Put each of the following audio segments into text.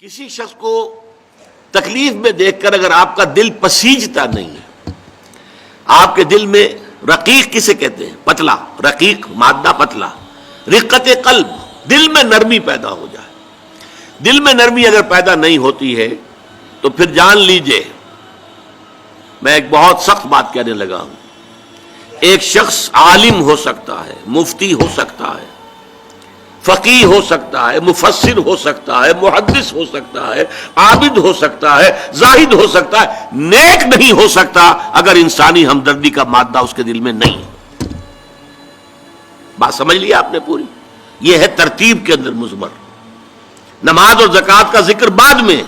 کسی شخص کو تکلیف میں دیکھ کر اگر آپ کا دل پسیجتا نہیں ہے، آپ کے دل میں رقیق کسے کہتے ہیں؟ پتلا، رقیق مادہ پتلا، رقت قلب، دل میں نرمی پیدا ہو جائے. دل میں نرمی اگر پیدا نہیں ہوتی ہے تو پھر جان لیجئے، میں ایک بہت سخت بات کہنے لگا ہوں. ایک شخص عالم ہو سکتا ہے، مفتی ہو سکتا ہے، فقیہ ہو سکتا ہے، مفسر ہو سکتا ہے، محدث ہو سکتا ہے، عابد ہو سکتا ہے، زاہد ہو سکتا ہے، نیک نہیں ہو سکتا اگر انسانی ہمدردی کا مادہ اس کے دل میں نہیں. بات سمجھ لی آپ نے پوری؟ یہ ہے ترتیب کے اندر مضمر. نماز اور زکوٰۃ کا ذکر بعد میں،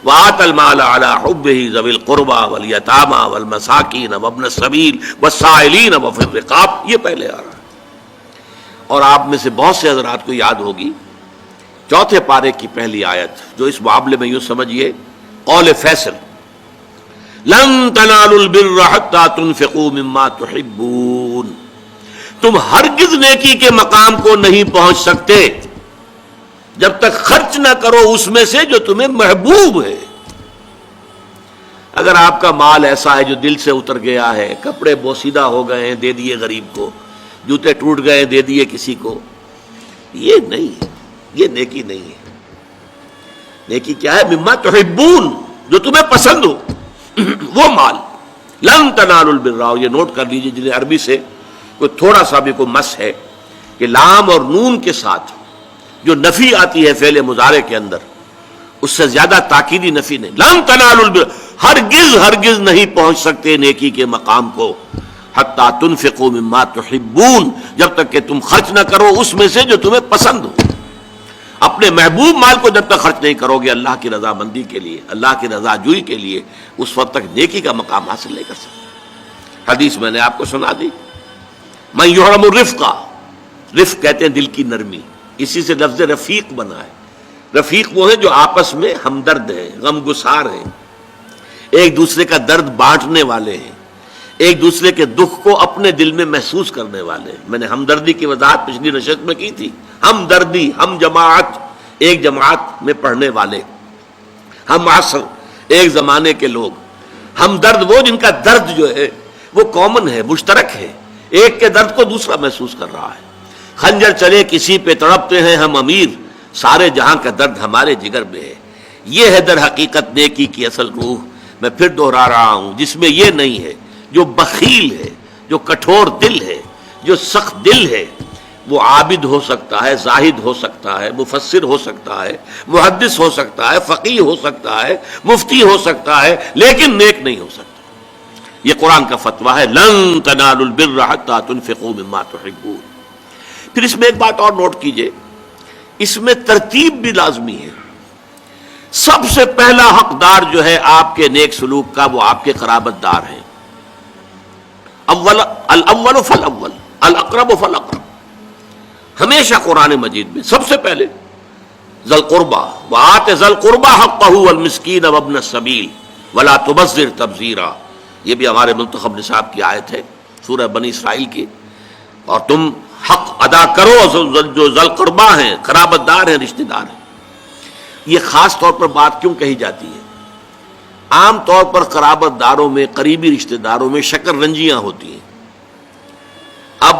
وَآتَ الْمَالَ عَلَىٰ حُبِّهِ ذَوِي الْقُرْبَىٰ وَالْيَتَامَىٰ وَالْمَسَاكِينَ وَابْنَ السَّبِيلِ وَالسَّائِلِينَ وَفِي الرِّقَابِ، یہ پہلے آ رہا ہے. اور آپ میں سے بہت سے حضرات کو یاد ہوگی چوتھے پارے کی پہلی آیت، جو اس معاملے میں یوں سمجھیے قول فیصل، لَن تَنَالُوا الْبِرَّ حَتَّىٰ تُنْفِقُوا مِمَّا تُحِبُّونَ. تم ہرگز نیکی کے مقام کو نہیں پہنچ سکتے جب تک خرچ نہ کرو اس میں سے جو تمہیں محبوب ہے. اگر آپ کا مال ایسا ہے جو دل سے اتر گیا ہے، کپڑے بوسیدہ ہو گئے ہیں دے دیے غریب کو، جوتے ٹوٹ گئے دے دیے کسی کو، یہ نہیں ہے، یہ نیکی نہیں ہے. نیکی کیا ہے؟ مما تحبون، جو تمہیں پسند ہو وہ مال. لن تنالوا البر، یہ نوٹ کر لیجیے جنہیں عربی سے کوئی تھوڑا سا بھی کوئی مس ہے کہ لام اور نون کے ساتھ جو نفی آتی ہے فعل مضارع کے اندر، اس سے زیادہ تاکیدی نفی نہیں. لن تنالوا البر، ہرگز ہرگز نہیں پہنچ سکتے نیکی کے مقام کو، حتیٰ تنفقوا مما تحبون، جب تک کہ تم خرچ نہ کرو اس میں سے جو تمہیں پسند ہو. اپنے محبوب مال کو جب تک خرچ نہیں کرو گے اللہ کی رضا مندی کے لیے، اللہ کی رضا جوئی کے لیے، اس وقت تک نیکی کا مقام حاصل نہیں کر سکتے. حدیث میں نے آپ کو سنا دی، من یحرم الرفق، رفق کہتے ہیں دل کی نرمی، اسی سے لفظ رفیق بنا ہے. رفیق وہ ہیں جو آپس میں ہمدرد ہیں، غم گسار ہیں، ایک دوسرے کا درد بانٹنے والے ہیں، ایک دوسرے کے دکھ کو اپنے دل میں محسوس کرنے والے. میں نے ہمدردی کی وضاحت پچھلی نشست میں کی تھی. ہمدردی، ہم جماعت، ایک جماعت میں پڑھنے والے، ہم عصر، ایک زمانے کے لوگ. ہمدرد وہ جن کا درد جو ہے وہ کامن ہے، مشترک ہے، ایک کے درد کو دوسرا محسوس کر رہا ہے. خنجر چلے کسی پہ تڑپتے ہیں ہم امیر، سارے جہاں کا درد ہمارے جگر میں ہے. یہ ہے در حقیقت نیکی کی اصل روح. میں پھر دوہرا رہا ہوں، جس میں یہ نہیں ہے، جو بخیل ہے، جو کٹھور دل ہے، جو سخت دل ہے، وہ عابد ہو سکتا ہے، زاہد ہو سکتا ہے، مفسر ہو سکتا ہے، محدث ہو سکتا ہے، فقیہ ہو سکتا ہے، مفتی ہو سکتا ہے، لیکن نیک نہیں ہو سکتا. یہ قرآن کا فتویٰ ہے، لن تنالوا البر حتیٰ تنفقوا مما تحبون. پھر اس میں ایک بات اور نوٹ کیجئے، اس میں ترتیب بھی لازمی ہے. سب سے پہلا حقدار جو ہے آپ کے نیک سلوک کا وہ آپ کے قرابت دار ہیں. الاول فالاول، الاقرب فالاقرب. ہمیشہ قرآن مجید میں سب سے پہلے ذی القربیٰ، وآت ذی القربیٰ حقہ والمسکین وابن السبیل ولا تبذر تبذیرا. یہ بھی ہمارے منتخب نصاب کی آیت ہے سورہ بنی اسرائیل کی. اور تم حق ادا کرو جو ذی القربیٰ ہیں، قرابت دار ہیں، رشتہ دار ہیں. یہ خاص طور پر بات کیوں کہی جاتی ہے؟ عام طور پر قرابت داروں میں، قریبی رشتہ داروں میں شکر رنجیاں ہوتی ہیں. اب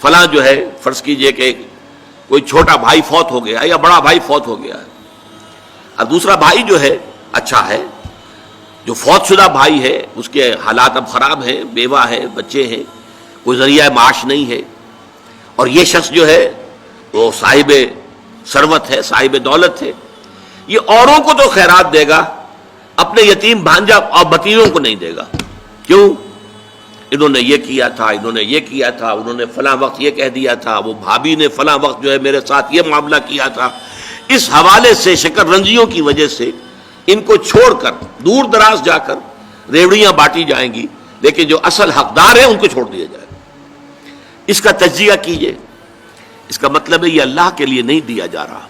فلاں جو ہے، فرض کیجئے کہ کوئی چھوٹا بھائی فوت ہو گیا یا بڑا بھائی فوت ہو گیا ہے. اب دوسرا بھائی جو ہے اچھا ہے، جو فوت شدہ بھائی ہے اس کے حالات اب خراب ہیں، بیوہ ہے، بچے ہیں، کوئی ذریعہ معاش نہیں ہے. اور یہ شخص جو ہے وہ صاحب ثروت ہے، صاحب دولت ہے. یہ اوروں کو تو خیرات دے گا، اپنے یتیم بھانجا اور بتیوں کو نہیں دے گا. کیوں؟ انہوں نے یہ کیا تھا، انہوں نے یہ کیا تھا، انہوں نے فلاں وقت یہ کہہ دیا تھا، وہ بھابھی نے فلاں وقت جو ہے میرے ساتھ یہ معاملہ کیا تھا. اس حوالے سے شکر رنجیوں کی وجہ سے ان کو چھوڑ کر دور دراز جا کر ریوڑیاں بانٹی جائیں گی، لیکن جو اصل حقدار ہیں ان کو چھوڑ دیا جائے. اس کا تجزیہ کیجئے. اس کا مطلب ہے یہ اللہ کے لیے نہیں دیا جا رہا.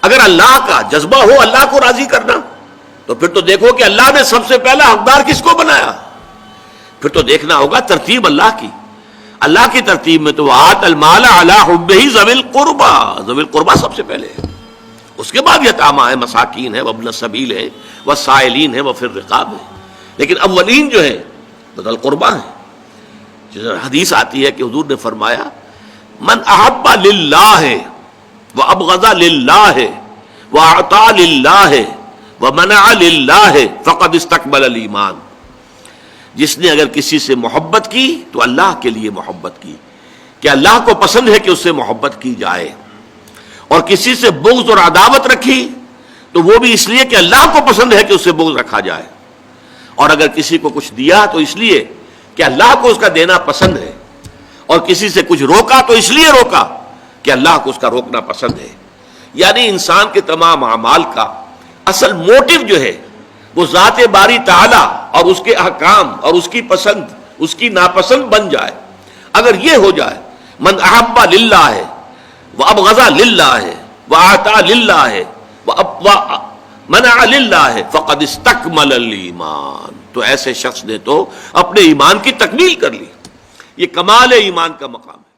اگر اللہ کا جذبہ ہو اللہ کو راضی کرنا تو پھر تو دیکھو کہ اللہ نے سب سے پہلا حقدار کس کو بنایا. پھر تو دیکھنا ہوگا ترتیب اللہ کی. اللہ کی ترتیب میں تو آت المال علی حبہ ذوی القربیٰ، ذوی القربیٰ سب سے پہلے ہے. اس کے بعد یتامہ ہے، مساکین ہے، وابن السبیل ہے، والسائلین ہے، وفی الرقاب ہے، لیکن اولین جو ہے ذی القربیٰ ہے. حدیث آتی ہے کہ حضور نے فرمایا من احب للہ وابغض للہ واعطى للہ ومنع للہ فقد استکمل الایمان. جس نے اگر کسی سے محبت کی تو اللہ کے لیے محبت کی، کہ اللہ کو پسند ہے کہ اس سے محبت کی جائے، اور کسی سے بغض اور عداوت رکھی تو وہ بھی اس لیے کہ اللہ کو پسند ہے کہ اس سے بغض رکھا جائے، اور اگر کسی کو کچھ دیا تو اس لیے کہ اللہ کو اس کا دینا پسند ہے، اور کسی سے کچھ روکا تو اس لیے روکا کہ اللہ کو اس کا روکنا پسند ہے. یعنی انسان کے تمام اعمال کا اصل موٹو جو ہے وہ ذات باری تعالی اور اس کے احکام اور اس کی پسند اس کی ناپسند بن جائے. اگر یہ ہو جائے من احب للہ ہے، وابغض للہ ہے، واعطى للہ ہے، ومنع للہ ہے، فقد استکمل الایمان. تو ایسے شخص نے تو اپنے ایمان کی تکمیل کر لی. یہ کمال ایمان کا مقام ہے.